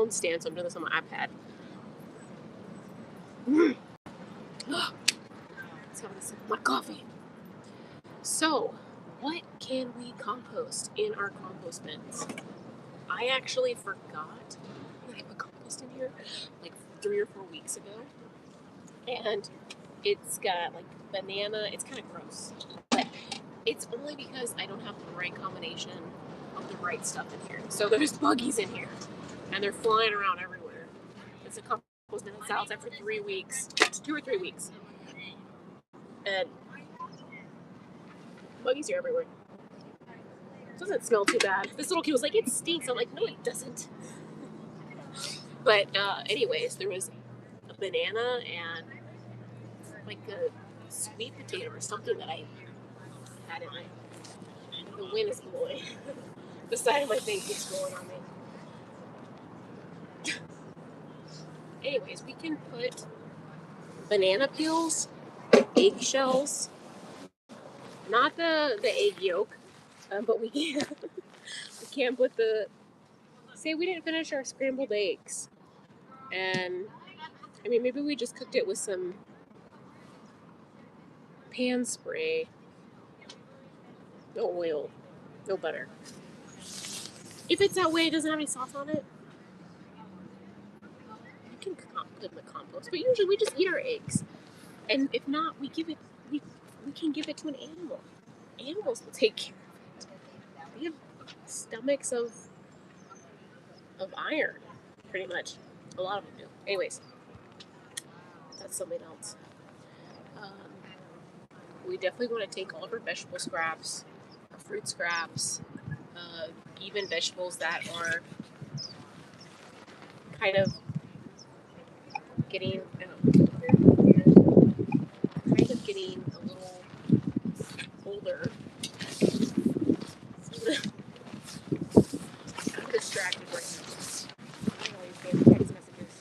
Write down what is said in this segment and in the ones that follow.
phone stand, so I'm doing this on my iPad. Let's have a sip of my coffee. So, what can we compost in our compost bins? I actually forgot that I put compost in here like 3 or 4 weeks ago. And it's got like banana. It's kind of gross. But it's only because I don't have the right combination of the right stuff in here. So there's buggies in here. And they're flying around everywhere. It's a compost bin that's out after 3 weeks. 2 or 3 weeks. And buggies are everywhere. It doesn't smell too bad. This little kid was like, it stinks. I'm like, no, it doesn't. But anyways, there was a banana and like a sweet potato or something that I had in my... The wind is blowing. The side of my thing keeps blowing on me. Anyways, we can put banana peels, eggshells, not the egg yolk, but we can put the... Say we didn't finish our scrambled eggs. And, I mean, maybe we just cooked it with some pan spray. No oil. No butter. If it's that way, it doesn't have any sauce on it, you can put it in the compost. But usually we just eat our eggs. And if not, we can give it to an animal. Animals will take care of it. They have stomachs of iron, pretty much. A lot of them do. Anyways, that's something else. We definitely want to take all of our vegetable scraps, our fruit scraps, even vegetables that are kind of getting a little older. I'm distracted right now. I don't know, you're getting text messages.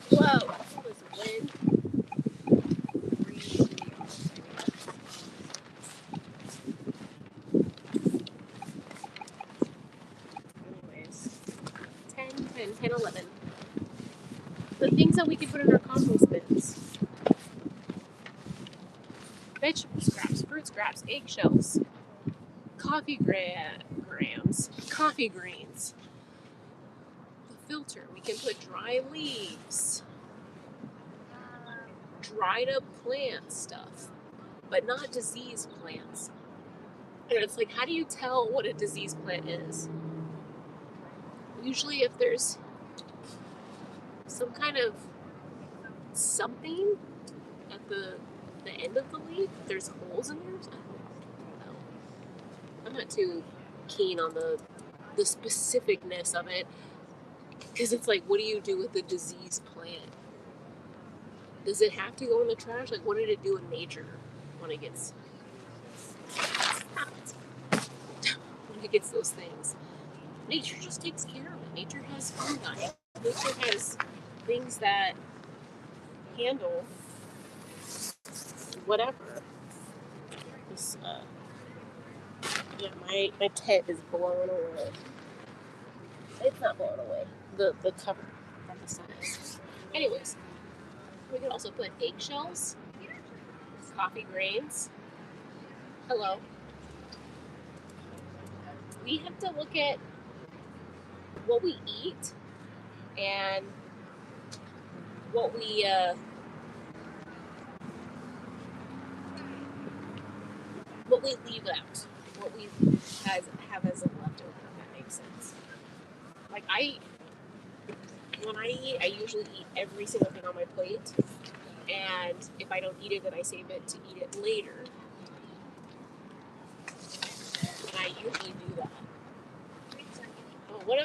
Whoa, all this wind. Anyways, 10, 11. The things that we can put in our compost bins. Vegetable scraps, fruit scraps, eggshells, coffee grams, coffee grains. The filter, we can put dry leaves, dried up plant stuff, but not diseased plants. And it's like, how do you tell what a diseased plant is? Usually if there's some kind of something at the end of the leaf, there's holes in there. I don't know. I'm not too keen on the specificness of it, because it's like, what do you do with a diseased plant? Does it have to go in the trash? Like, what did it do in nature when it gets those things? Nature just takes care of it. Nature has fungi. Nature has things that handle whatever. This, yeah, my tent is blown away. It's not blown away. The cover on the side. Anyways, we can also put eggshells, coffee grains. Hello. We have to look at what we eat and what we leave out, what we have as a leftover, if that makes sense. Like when I eat, I usually eat every single thing on my plate, and if I don't eat it, then I save it to eat it later. And I usually do that. But what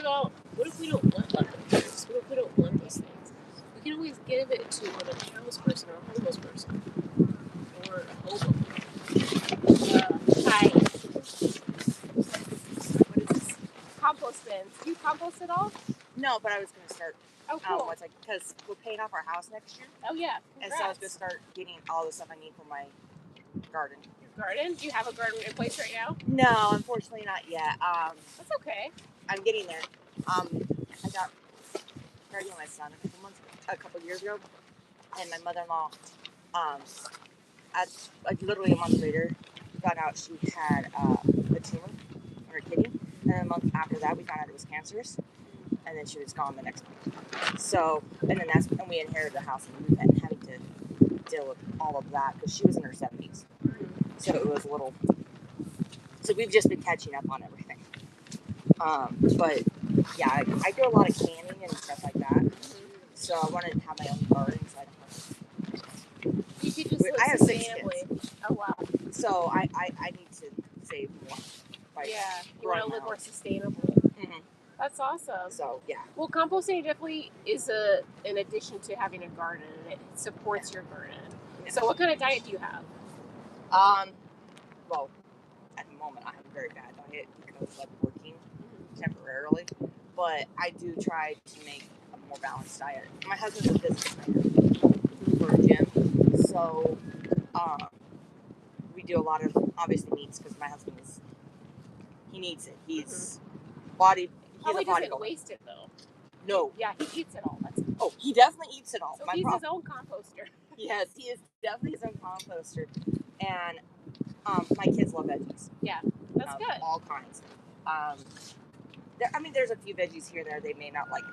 if we don't want leftovers? What if we don't want these things? We can always give it to a house person or a homeless person or a hobo. Hi. What is this? Compost bins. Do you compost at all? No, but I was going to start. Oh, cool. Because we're paying off our house next year. Oh, yeah. Congrats. And so I was going to start getting all the stuff I need for my garden. Your garden? Do you have a garden in place right now? No, unfortunately not yet. That's okay. I'm getting there. I got pregnant with my son a couple years ago, and my mother-in-law, literally a month later, we found out she had a tumor in her kidney, and then a month after that, we found out it was cancerous, and then she was gone the next month. So, and we inherited the house, and we've been having to deal with all of that because she was in her 70s, so it was a little. So we've just been catching up on everything. But yeah, I do a lot of canning and stuff like that. So I wanted to have my own garden, so I don't have. You could just I have 6 sustainably. kids. Oh wow. So I need to save more. Yeah, you want to live more sustainably. Mm-hmm. That's awesome. So yeah. Well, composting definitely is an addition to having a garden, and it supports your garden. Yeah. So what kind of diet do you have? Well, at the moment I have a very bad diet because I'm working temporarily, but I do try to make a more balanced diet. My husband's a physical trainer for a gym, so we do a lot of obviously meats because my husband he needs it. He's Probably doesn't waste it though. No. Yeah, he eats it all. He definitely eats it all. So he's his own composter. Yes, he is definitely his own composter. And my kids love veggies. Yeah, that's good. All kinds. There's a few veggies here and there they may not like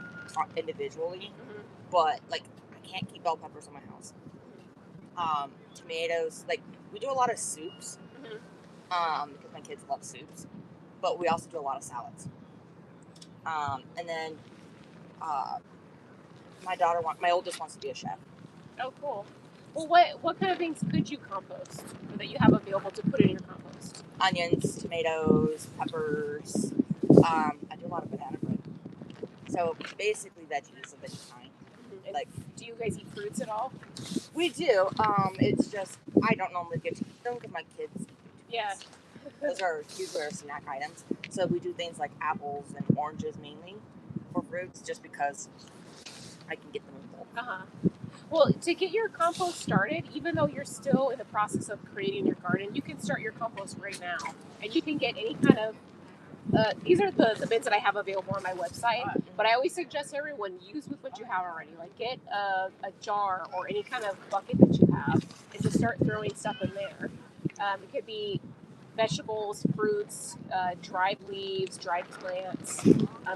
individually, but like I can't keep bell peppers in my house. Tomatoes, like we do a lot of soups, because my kids love soups, but we also do a lot of salads. And then my oldest wants to be a chef. Oh, cool. Well, what kind of things could you compost that you have available to put in your compost? Onions, tomatoes, peppers. I do a lot of banana bread. So basically veggies of any kind. Like, do you guys eat fruits at all? We do. It's just I don't normally get to eat them because my kids eat them. Yeah. Those are usually our snack items. So we do things like apples and oranges mainly for fruits, just because I can get them in bulk. Well, to get your compost started, even though you're still in the process of creating your garden, you can start your compost right now, and you can get any kind of. These are the bins that I have available on my website, but I always suggest everyone use with what you have already. Like get a jar or any kind of bucket that you have, and just start throwing stuff in there. It could be vegetables, fruits, dried leaves, dried plants,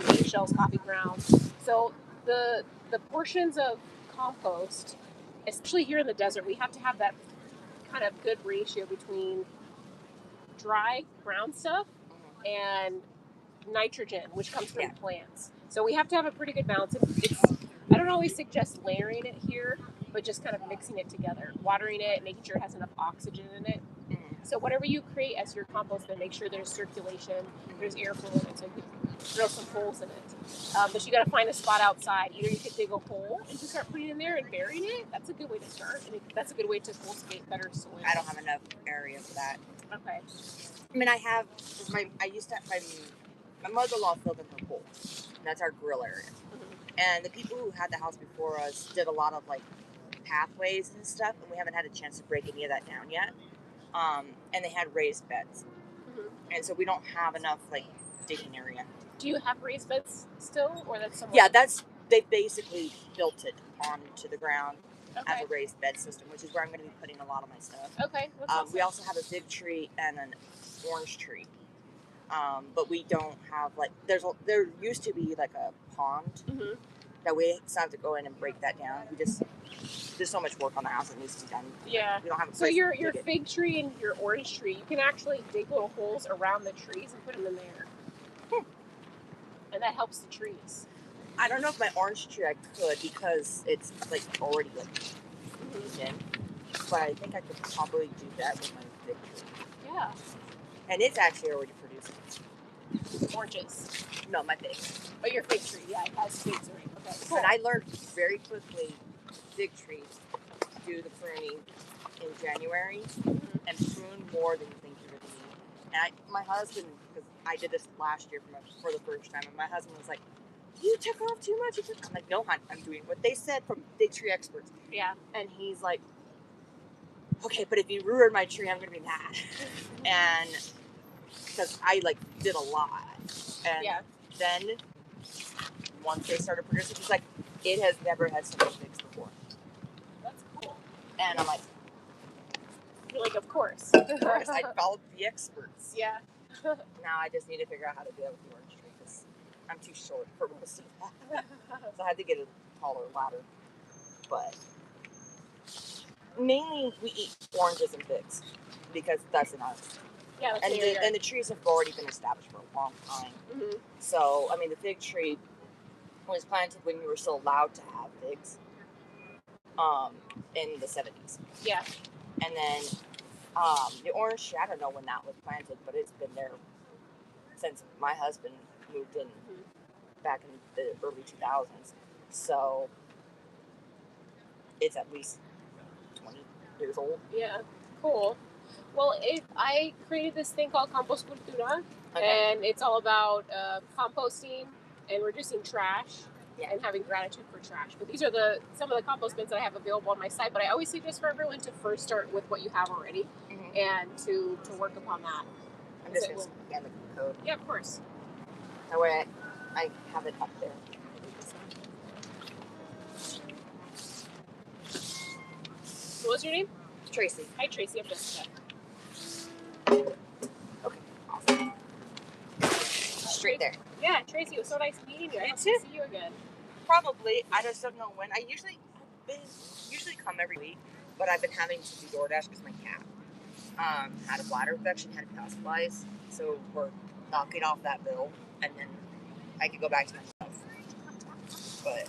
eggshells, coffee grounds. So the portions of compost, especially here in the desert, we have to have that kind of good ratio between dry ground stuff and nitrogen, which comes from plants. So we have to have a pretty good balance. I don't always suggest layering it here, but just kind of mixing it together, watering it, making sure it has enough oxygen in it. So whatever you create as your compost, then make sure there's circulation, there's airflow in it, so you can drill some holes in it. But you got to find a spot outside. Either you can dig a hole and just start putting it in there and burying it. That's a good way to start. That's a good way to cultivate better soil. I don't have enough area for that. Okay. I mean, I used to have my mother-in-law filled in her pool. That's our grill area. And the people who had the house before us did a lot of like pathways and stuff, and we haven't had a chance to break any of that down yet. And they had raised beds, and so we don't have enough like digging area. Do you have raised beds still, or that's somewhere? Yeah, they basically built it onto the ground as a raised bed system, which is where I'm going to be putting a lot of my stuff. Okay. Awesome. We also have a fig tree and an orange tree, but we don't have like there used to be like a pond that we have to go in and break that down. There's so much work on the house that needs to be done. Yeah. We don't have a place so your fig tree and your orange tree, you can actually dig little holes around the trees and put them in there. And that helps the trees. I don't know if my orange tree I could because it's like already like in. But I think I could probably do that with my fig tree. Yeah. And it's actually already producing. Oranges. No, my fig. Oh, your fig tree, yeah, it has figs already. Okay. Cool. And I learned very quickly fig trees do the pruning in January and prune more than you think you really need. And my husband, because I did this last year for the first time, and my husband was like, "You took off too much." I'm like, "No, hon, I'm doing what they said from fig tree experts." Yeah. And he's like, "Okay, but if you ruin my tree, I'm gonna be mad." And because I like did a lot, and then once they started producing. He's like, it has never had so many figs before. That's cool. And I'm like, You're like, of course. of course, I followed the experts. Yeah. Now I just need to figure out how to do that with the orange tree because I'm too short for most of that. So I had to get a taller ladder. But mainly we eat oranges and figs because that's in our. Yeah, that's And the trees have already been established for a long time. Mm-hmm. So, I mean, the fig tree was planted when you were still allowed to have figs in the 70s. Yeah. And then the orange tree, I don't know when that was planted, but it's been there since my husband moved in back in the early 2000s. So, it's at least 20 years old. Yeah, cool. Well, I created this thing called Compost Cultura, and it's all about composting and reducing trash and having gratitude for trash. But these are some of the compost bins that I have available on my site. But I always suggest for everyone to first start with what you have already and to work upon that. I'm just going to scan the code. Yeah, of course. That way I have it up there. What was your name? Tracy. Hi, Tracy. I'm Jessica. Okay, awesome. Straight there. Yeah, Tracy, it was so nice meeting you. I hope to see you again. Probably. I just don't know when. I usually come every week, but I've been having to do DoorDash because my cat had a bladder infection, had houseflies, so we're knocking off that bill, and then I could go back to my stuff. But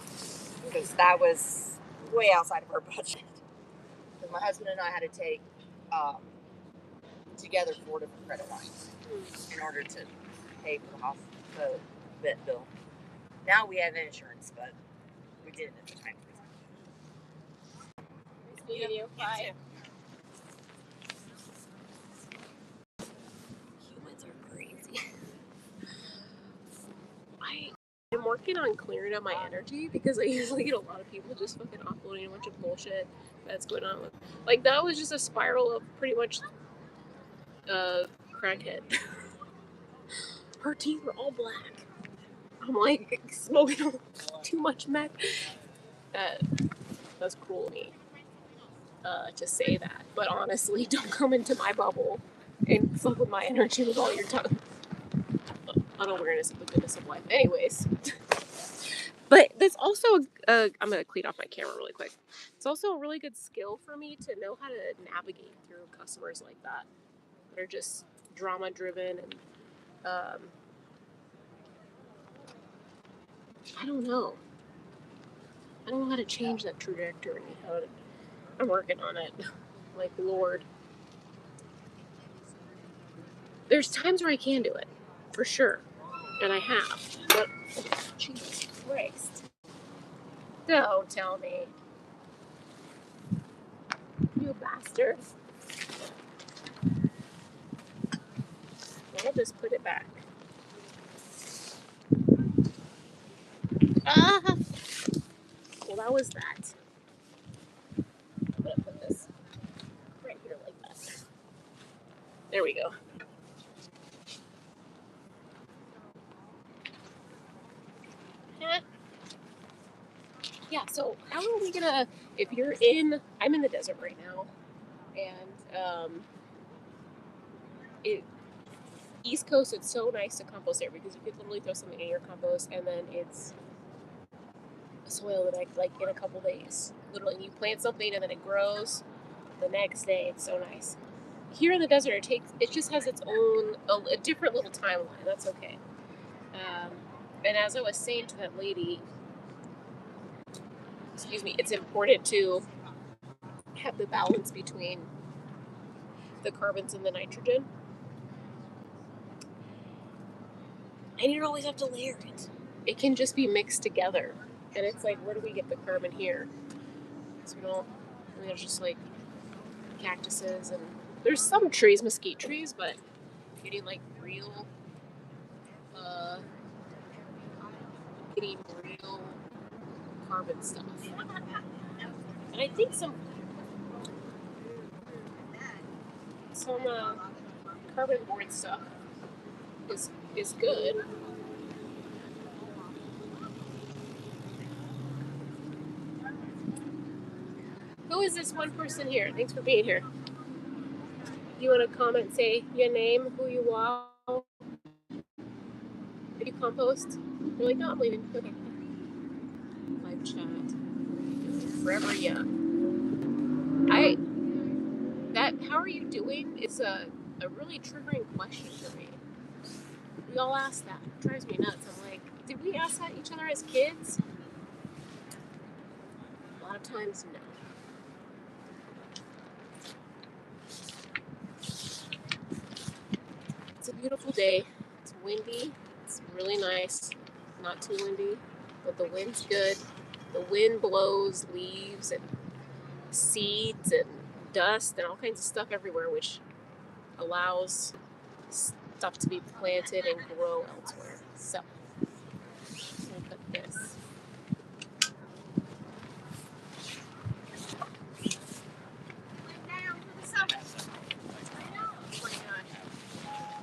because that was way outside of our budget. Because my husband and I had to take together 4 different credit lines in order to pay for the vet bill. Now we have insurance, but we didn't at the time. Nice meeting you. Bye. Humans are crazy. I'm working on clearing up my energy because I usually get a lot of people just fucking offloading a bunch of bullshit that's going on with. Like, that was just a spiral of pretty much crackhead. Her teeth were all black. I'm like smoking too much meth. That's cruel of me to say that. But honestly, don't come into my bubble and fuck with my energy with all your tongue. Unawareness of the goodness of life. Anyways. But there's also, I'm going to clean off my camera really quick. It's also a really good skill for me to know how to navigate through customers like that. That are just drama driven and, I don't know. I don't know how to change that trajectory. I'm working on it. Like, Lord. There's times where I can do it. For sure. And I have. But, Jesus Christ. Don't tell me. You bastard. I'll just put it back. Ah! Well, that was that. I'm gonna put this right here like that. There we go. Yeah, so how are we gonna, I'm in the desert right now, and East Coast, it's so nice to compost there because you could literally throw something in your compost and then it's soil that like in a couple days. Literally, you plant something and then it grows the next day. It's so nice. Here in the desert, it just has its own, a different little timeline. That's okay. And as I was saying to that lady, it's important to have the balance between the carbons and the nitrogen. And you don't always have to layer it. It can just be mixed together. And it's like, where do we get the carbon here? So there's just like cactuses and there's some trees, mesquite trees, but getting like real carbon stuff. And I think some carbon board stuff is good. How is this one person here? Thanks for being here. You want to comment, say your name, who you are, if you compost? You're like, no, I'm leaving. Okay. Live chat. Forever young. How are you doing is a really triggering question for me. We all ask that. It drives me nuts. I'm like, did we ask that each other as kids? A lot of times, no. It's a beautiful day. It's windy. It's really nice. Not too windy, but the wind's good. The wind blows leaves and seeds and dust and all kinds of stuff everywhere, which allows stuff to be planted and grow elsewhere. So, I'm going to put this.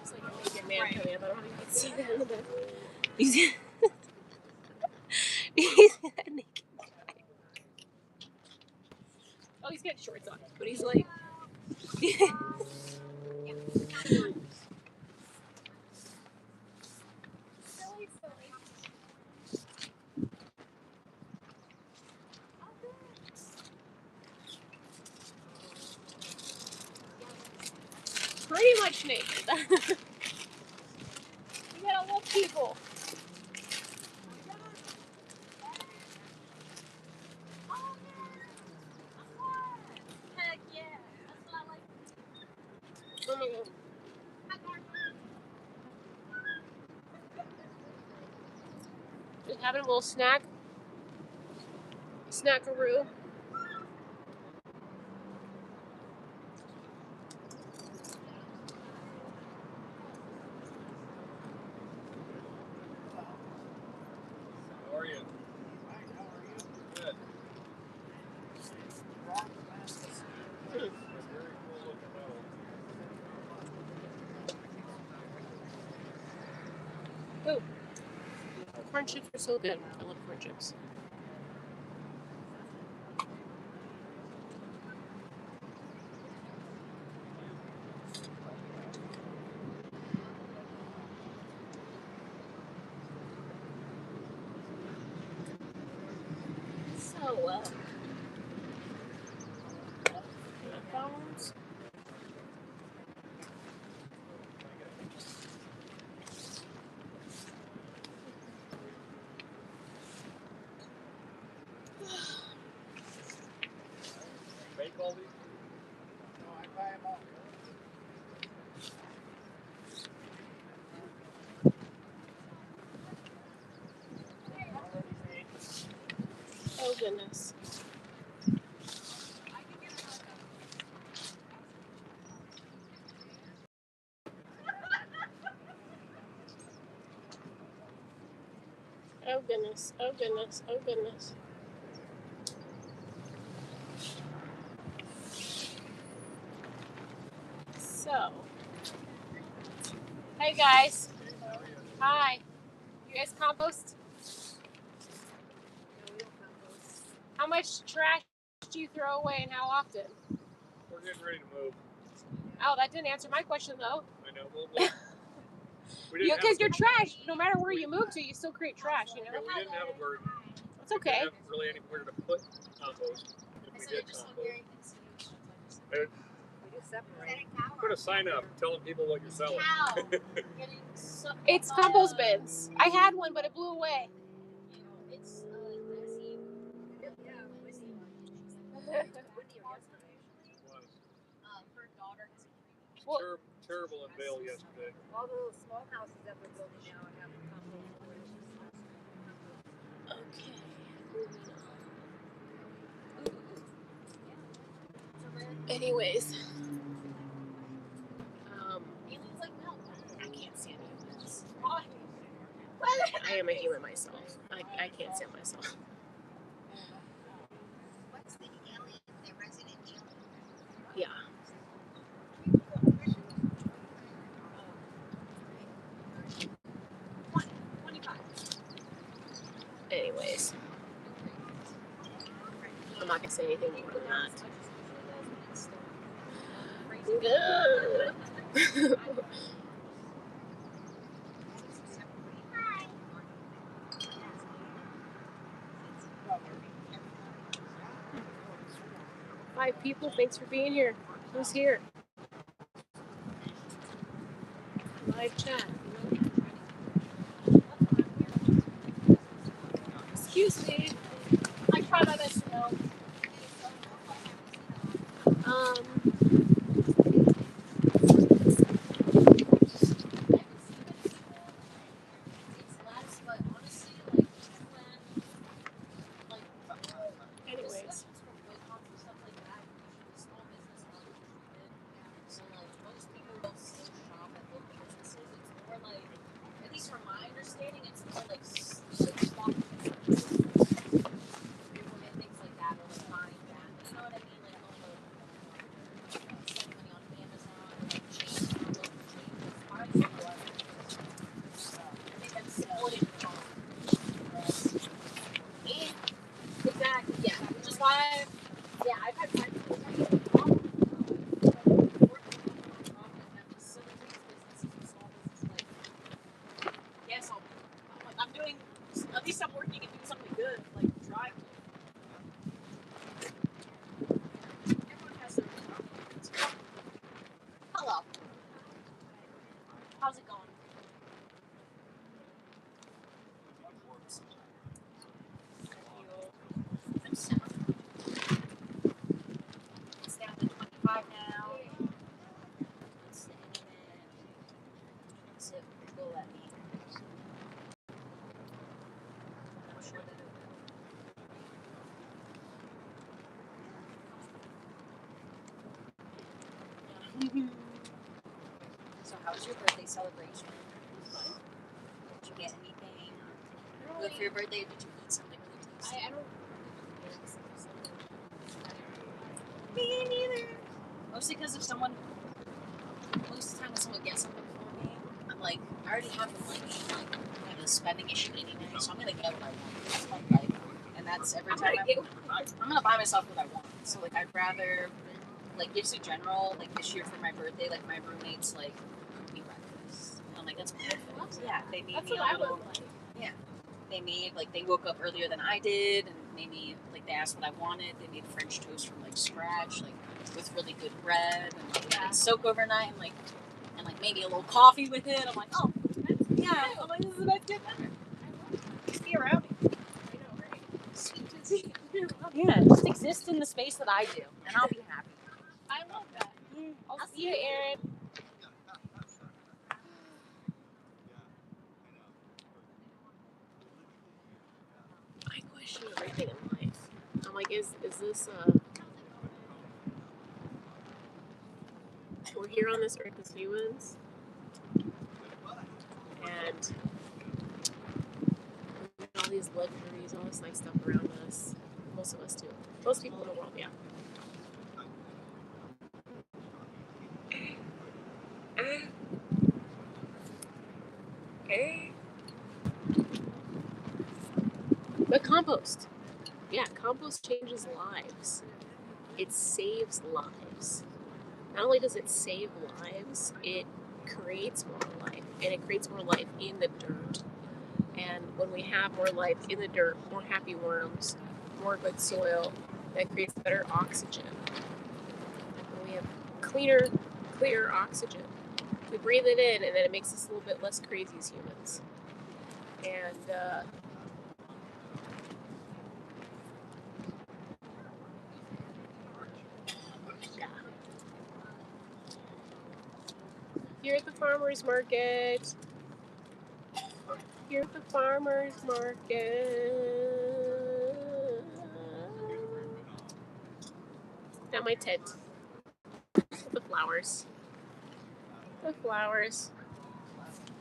It's like a naked man coming up. I don't know if you can see that in the back. He's that naked guy. Oh, he's got shorts on, but he's like. Pretty much naked. You gotta love people. Heck yeah. That's what I like. Oh my god. Just having a little snack. Snackaroo. How are you? Good. Very cool looking metal. Ooh. Corn chips are so good. I love corn chips. So, headphones. Make all these? No, I buy them all. Oh goodness. Oh goodness. Oh goodness. Oh goodness. So, hey guys. Hi. You guys compost? How much trash do you throw away and how often? We're getting ready to move. Oh, that didn't answer my question though. I know. We didn't Because have you're trash. No matter where you move to, you still create trash, you know? we didn't have a garden. It's okay. We didn't have really anywhere to put compost. If we did compost. Put a sign up telling people what you're selling. It's compost bins. I had one, but it blew away. Well, Terrible in Vail yesterday. All the little small houses that we're building now have compost. okay. Anyways, I can't stand humans. I am a human myself. I can't stand myself. What's the alien, the resident alien? Yeah. Anyways, I'm I'm not gonna say anything more than that. Good. 5 people. Thanks for being here. Who's here? Live chat. Excuse me. I try my best to know. Anyways. At least from my understanding, it's more like small businesses. People get things like that or like buying that. You know what I mean? Like spend money on Amazon or like chains, local chains, buying stuff. So I think that's supporting the cause. Yeah, exactly. Yeah, which is why. Yeah, I've had friends who tell you the problem. Yes, I'm doing. At least I'm working and doing something good, like drive. Everyone has their own problems. Hello. How's it going? It's down to 25 now. It's the internet. It's it will let me. I'm sure that it will. So how was your birthday celebration? Did you get anything good for your birthday? Or did you eat something really tasty? I don't. Me neither. Mostly because if someone, most of the time when someone gets something for me, I'm like, I already have the money, like, I have a spending issue anyway, so I'm gonna get what I want. Like, and that's every time I'm gonna buy myself what I want. So like, I'd rather, like, gifts in general, like this year for my birthday, like my roommates like cooked me breakfast. And I'm like, that's perfect. Yeah, they made me a little. Yeah, they made like they woke up earlier than I did, and maybe like they asked what I wanted. They made French toast from like scratch, like with really good bread, and like let it soak overnight, and like maybe a little coffee with it. I'm like, oh, yeah. I'm like, this is the best gift ever. Just be around me. I know, right? Sweet. Yeah, just exist in the space that I do, and I'll be happy. I love that. I'll see you, Aaron. I question everything in life. I'm like, is this we're here on this earth as humans, and we got all these luxuries, all this nice stuff around us. Most of us do. Most people in the world, yeah. But compost. Yeah, compost changes lives. It saves lives. Not only does it save lives, it creates more life. And it creates more life in the dirt. And when we have more life in the dirt, more happy worms, more good soil, that creates better oxygen. And we have clearer oxygen. We breathe it in, and then it makes us a little bit less crazy as humans. And yeah. Here at the farmer's market. Here at the farmer's market. Got my tent. The flowers. The flowers.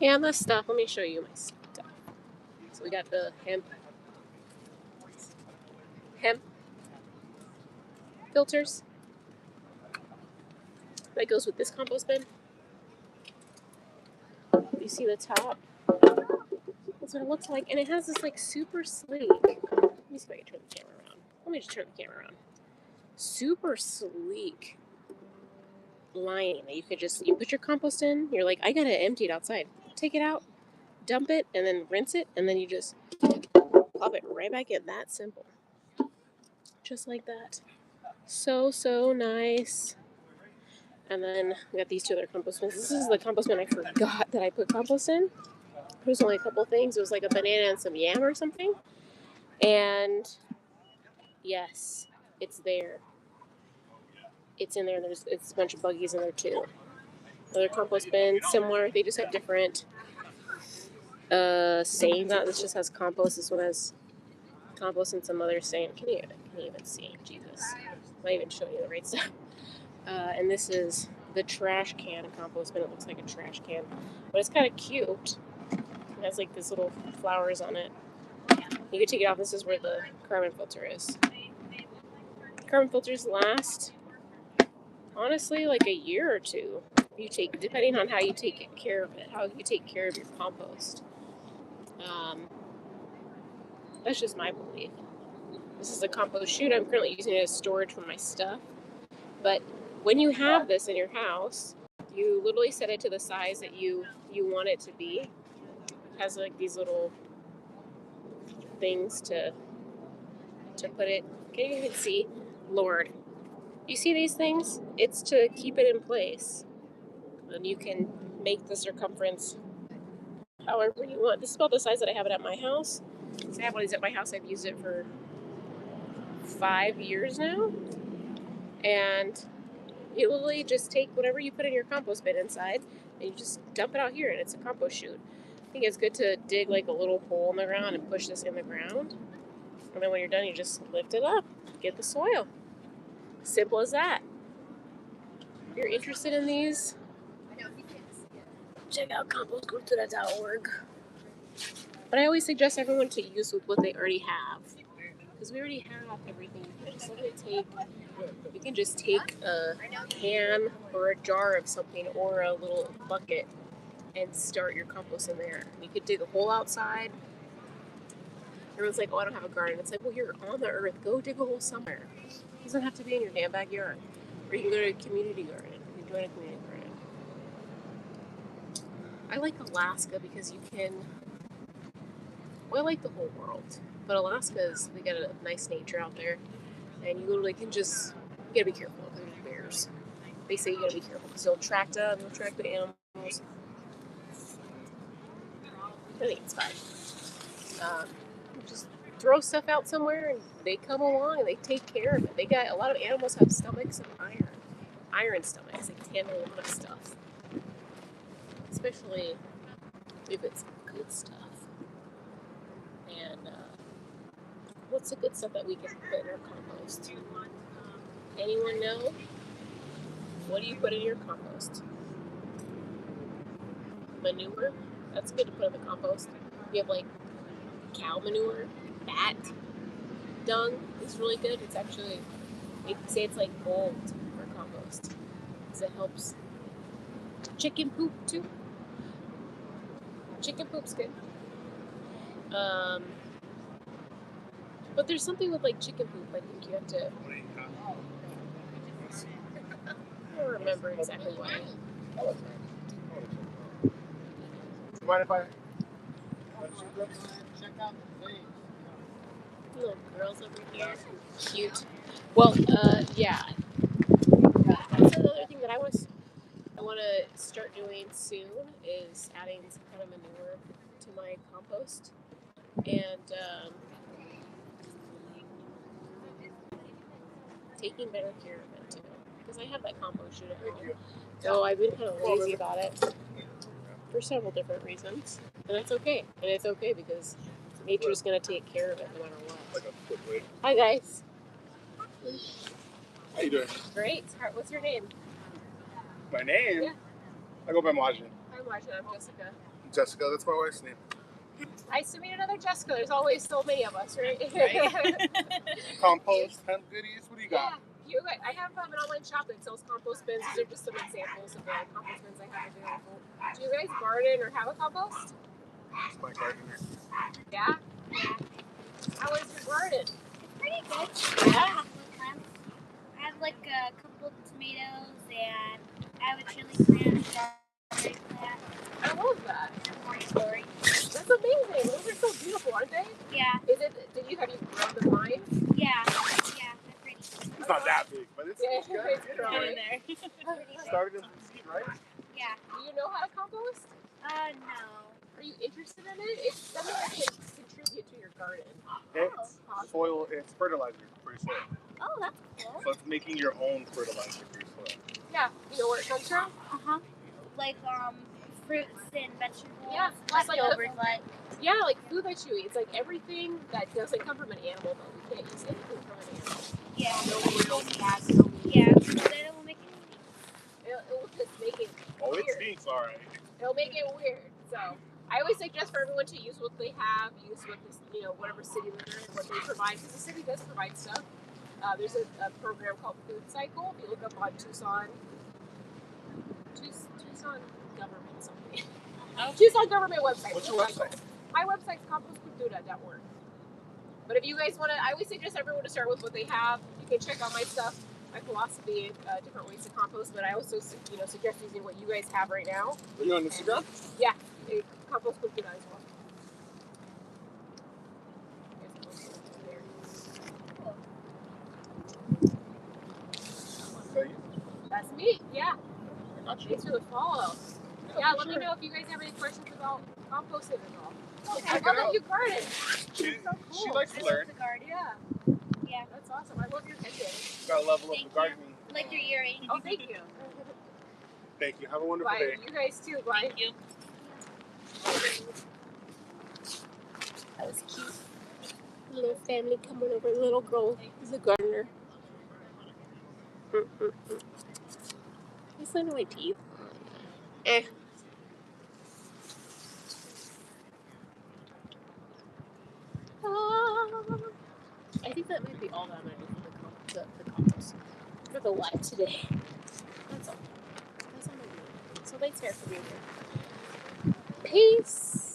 And the stuff. Let me show you my stuff. So we got the hemp filters. That goes with this compost bin. You see the top? That's what it looks like. And it has this like super sleek. Let me see if I can turn the camera around. Let me just turn the camera around. Super sleek lining that you put your compost in. You're like, I gotta empty it outside. Take it out, dump it, and then rinse it, and then you just plop it right back in. That simple. Just like that. So nice. And then we got these two other compost bins. This is the compost bin I forgot that I put compost in. It was only a couple things. It was like a banana and some yam or something. And yes, it's there. It's in there. It's a bunch of buggies in there too. Another compost bin, similar. They just have different sayings. This just has compost. This one has compost and some other saying. Can you even see? Jesus, I'm not even showing you the right stuff. And this is the trash can compost bin. It looks like a trash can, but it's kind of cute. It has like this little flowers on it. You can take it off. This is where the carbon filter is. Carbon filters last, honestly, like a year or two. Depending on how you take care of it, how you take care of your compost. That's just my belief. This is a compost chute. I'm currently using it as storage for my stuff. But when you have this in your house, you literally set it to the size that you want it to be. It has like these little things to put it. Can you even see? Lord. You see these things? It's to keep it in place. And you can make the circumference however you want. This is about the size that I have it at my house. So I have one of these at my house. I've used it for 5 years now. And you literally just take whatever you put in your compost bin inside and you just dump it out here, and it's a compost chute. I think it's good to dig like a little hole in the ground and push this in the ground. And then when you're done, you just lift it up, get the soil. Simple as that. If you're interested in these, check out compostcultura.org. But I always suggest everyone to use with what they already have, because we already have everything. You can just take a can or a jar of something or a little bucket and start your compost in there. You could dig a hole outside. Everyone's like, oh, I don't have a garden. It's like, well, you're on the earth. Go dig a hole somewhere. It doesn't have to be in your damn backyard. Or you can go to a community garden. You can join a community garden. I like Alaska because you can... Well, I like the whole world. But Alaska's, they got a nice nature out there. And you literally can just... You gotta be careful because there's bears. They say you gotta be careful because they'll track them. They'll track the animals. I think it's fine. Just throw stuff out somewhere and they come along and they take care of it. A lot of animals have stomachs of iron stomachs. They can handle a lot of stuff, especially if it's good stuff. And what's the good stuff that we can put in our compost? Anyone know? What do you put in your compost? Manure. That's good to put in the compost. You have like cow manure, bat dung is really good. It's actually, they say it's like gold for compost because it helps. Chicken poop too. Chicken poop's good. But there's something with like chicken poop. I think you have to. I don't remember exactly why. Mind if I? Little girls over here, cute. Well, yeah. That's another thing that I want to start doing soon is adding some kind of manure to my compost and taking better care of it too. Because I have that compost chute at home, so I've been kind of lazy about it for several different reasons, and that's okay. And it's okay because nature's gonna take care of it no matter what. Hi guys. How you doing? Great. What's your name? My name? Yeah. I go by Margin. I'm Marcia. I'm Jessica. Jessica, that's my wife's name. Nice to meet another Jessica. There's always so many of us, right? Compost, hemp goodies, what do you got? Yeah, I have an online shop that sells compost bins. These are just some examples of the compost bins I have available. Do you guys garden or have a compost? It's my garden. Yeah? How is your garden? Pretty good. It's Get growing. in there. Started in the seed, right? Yeah. Do you know how to compost? No. Are you interested in it? It's something that can contribute to your garden. It's soil, it's fertilizer for your soil. Oh, that's cool. So it's making your own fertilizer for your soil. Yeah. You know where it comes from? Like fruits and vegetables. Yeah, just like leftovers, like. Yeah, like food that you eat. It's like everything that doesn't come from an animal, but we can't use anything from an animal. Yeah. No oil, fats, no meat. Yeah. Then it will make it. It will just make it Oh, it weird. stinks, alright. It'll make it weird. So I always suggest for everyone to use what they have, use what this, whatever city they're in, what they provide, because the city does provide stuff. There's a program called Food Cycle. If you look up on Tucson government something. Tucson government website. What's your website? My website's compostcultura.org. But if you guys want to, I always suggest everyone to start with what they have. You can check out my stuff, my philosophy, different ways to compost. But I also, suggest using what you guys have right now. Are you on Instagram? Yeah, Compost Cultura as well. Is that you? That's me. Yeah. I got you. Thanks for the follow. Yeah, let me know if you guys have any questions about composting at all. I Check love it that out. you garden. She, so cool. she likes to learn. The garden. Yeah. Yeah. That's awesome. I love your headband. Gotta level up Thank the gardening. Like your earring. Oh, thank you. Thank you. Have a wonderful Bye. day. You guys too. Bye. Thank you. That was cute. Little family coming over. Little girl is a gardener. He's letting my teeth. I think that might be all that I'm going to do for the compost. For the live today. That's all. That's all I'm going to do. So thanks, Sarah, for being here. Peace.